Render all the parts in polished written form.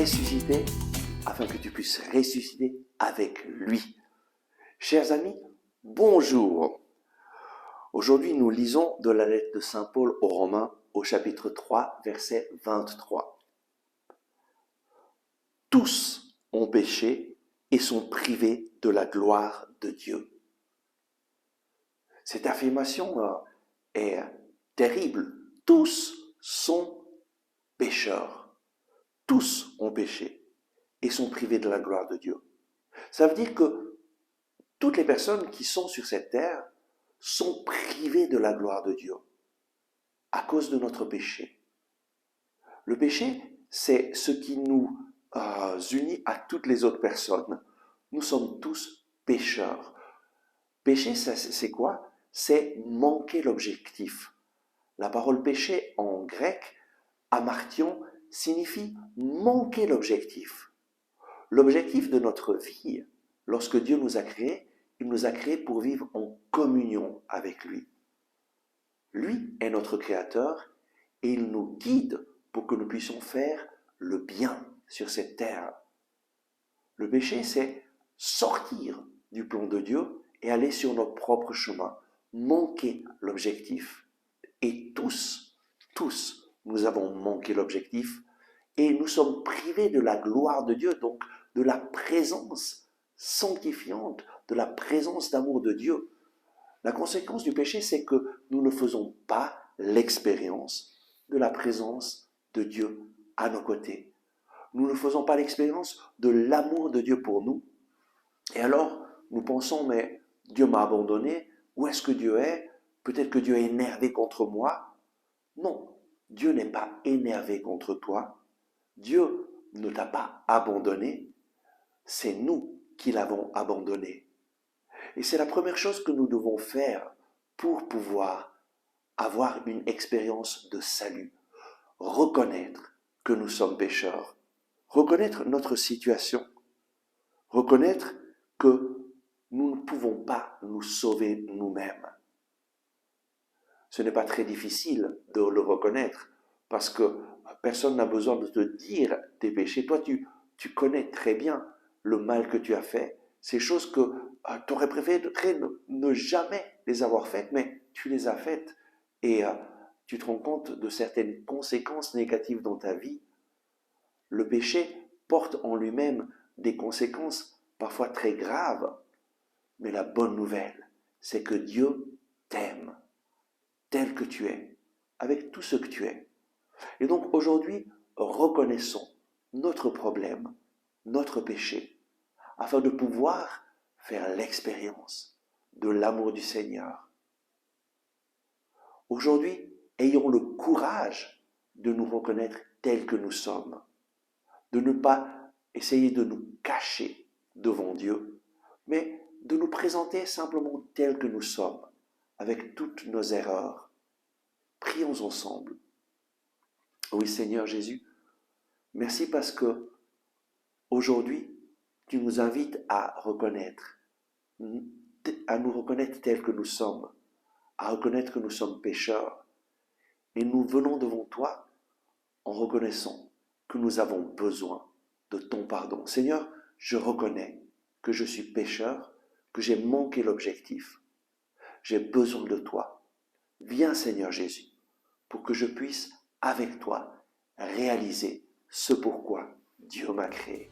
ressuscité afin que tu puisses ressusciter avec lui. Chers amis, bonjour. Aujourd'hui, nous lisons de la lettre de Saint Paul aux Romains au chapitre 3, verset 23. Tous ont péché et sont privés de la gloire de Dieu. Cette affirmation est terrible. Tous sont pécheurs. Tous ont péché et sont privés de la gloire de Dieu. Ça veut dire que toutes les personnes qui sont sur cette terre sont privées de la gloire de Dieu à cause de notre péché. Le péché, c'est ce qui nous unit à toutes les autres personnes. Nous sommes tous pécheurs. Péché, c'est quoi? C'est manquer l'objectif. La parole péché en grec, amartion, signifie manquer l'objectif. L'objectif de notre vie, lorsque Dieu nous a créés, il nous a créés pour vivre en communion avec lui. Lui est notre Créateur et il nous guide pour que nous puissions faire le bien sur cette terre. Le péché, c'est sortir du plan de Dieu et aller sur notre propre chemin, manquer l'objectif. Et tous, nous avons manqué l'objectif et nous sommes privés de la gloire de Dieu, donc de la présence sanctifiante, de la présence d'amour de Dieu. La conséquence du péché, c'est que nous ne faisons pas l'expérience de la présence de Dieu à nos côtés. Nous ne faisons pas l'expérience de l'amour de Dieu pour nous. Et alors, nous pensons, mais Dieu m'a abandonné, où est-ce que Dieu est? Peut-être que Dieu est énervé contre moi. Non, Dieu n'est pas énervé contre toi. Dieu ne t'a pas abandonné. C'est nous qui l'avons abandonné. Et c'est la première chose que nous devons faire pour pouvoir avoir une expérience de salut. Reconnaître que nous sommes pécheurs. Reconnaître notre situation. Reconnaître que nous ne pouvons pas nous sauver nous-mêmes. Ce n'est pas très difficile de le reconnaître parce que personne n'a besoin de te dire tes péchés. Toi, tu connais très bien le mal que tu as fait, ces choses que tu aurais préféré ne jamais les avoir faites, mais tu les as faites et tu te rends compte de certaines conséquences négatives dans ta vie. Le péché porte en lui-même des conséquences parfois très graves, mais la bonne nouvelle, c'est que Dieu t'aime tel que tu es, avec tout ce que tu es. Et donc aujourd'hui, reconnaissons notre problème, notre péché, afin de pouvoir faire l'expérience de l'amour du Seigneur. Aujourd'hui, ayons le courage de nous reconnaître tels que nous sommes, de ne pas essayer de nous cacher devant Dieu, mais de nous présenter simplement tels que nous sommes, avec toutes nos erreurs. Prions ensemble. Oui, Seigneur Jésus, merci parce que aujourd'hui, tu nous invites à nous reconnaître tels que nous sommes, à reconnaître que nous sommes pécheurs. Et nous venons devant toi en reconnaissant que nous avons besoin de ton pardon. Seigneur, je reconnais que je suis pécheur, que j'ai manqué l'objectif. J'ai besoin de toi. Viens, Seigneur Jésus, pour que je puisse, avec toi, réaliser ce pourquoi Dieu m'a créé.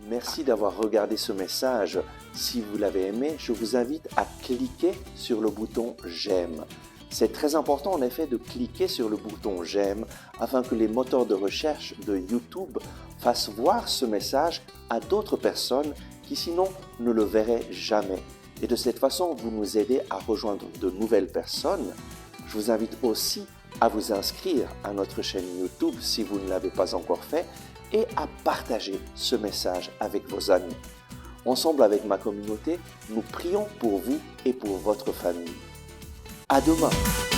Merci d'avoir regardé ce message. Si vous l'avez aimé, je vous invite à cliquer sur le bouton « J'aime ». C'est très important en effet de cliquer sur le bouton « J'aime » afin que les moteurs de recherche de YouTube fassent voir ce message à d'autres personnes qui sinon ne le verraient jamais. Et de cette façon, vous nous aidez à rejoindre de nouvelles personnes. Je vous invite aussi à vous inscrire à notre chaîne YouTube si vous ne l'avez pas encore fait et à partager ce message avec vos amis. Ensemble avec ma communauté, nous prions pour vous et pour votre famille. À demain!